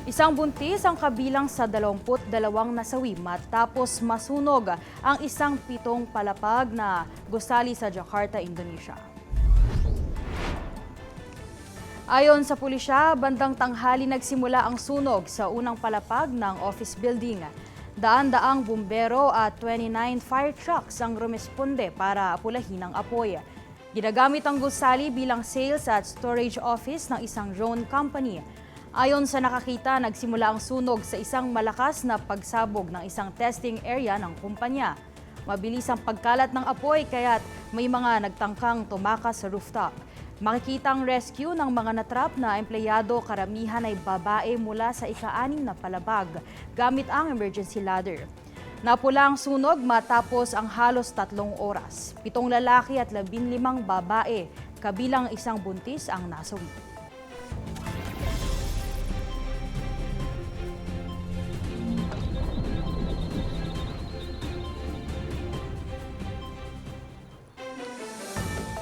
Isang buntis ang kabilang sa 22 nasawi matapos masunog ang isang 7 palapag na gusali sa Jakarta, Indonesia. Ayon sa pulisya, bandang tanghali nagsimula ang sunog sa unang palapag ng office building. Daan-daang bumbero at 29 fire trucks ang rumesponde para apulahin ang apoy. Ginagamit ang gusali bilang sales at storage office ng isang drone company. Ayon sa nakakita, nagsimula ang sunog sa isang malakas na pagsabog ng isang testing area ng kumpanya. Mabilis ang pagkalat ng apoy kaya't may mga nagtangkang tumakas sa rooftop. Makikita ang rescue ng mga natrap na empleyado, karamihan ay babae mula sa ika-6 na palabag gamit ang emergency ladder. Napula ang sunog matapos ang halos 3 oras. 7 lalaki at 15 babae, kabilang isang buntis ang nasawi.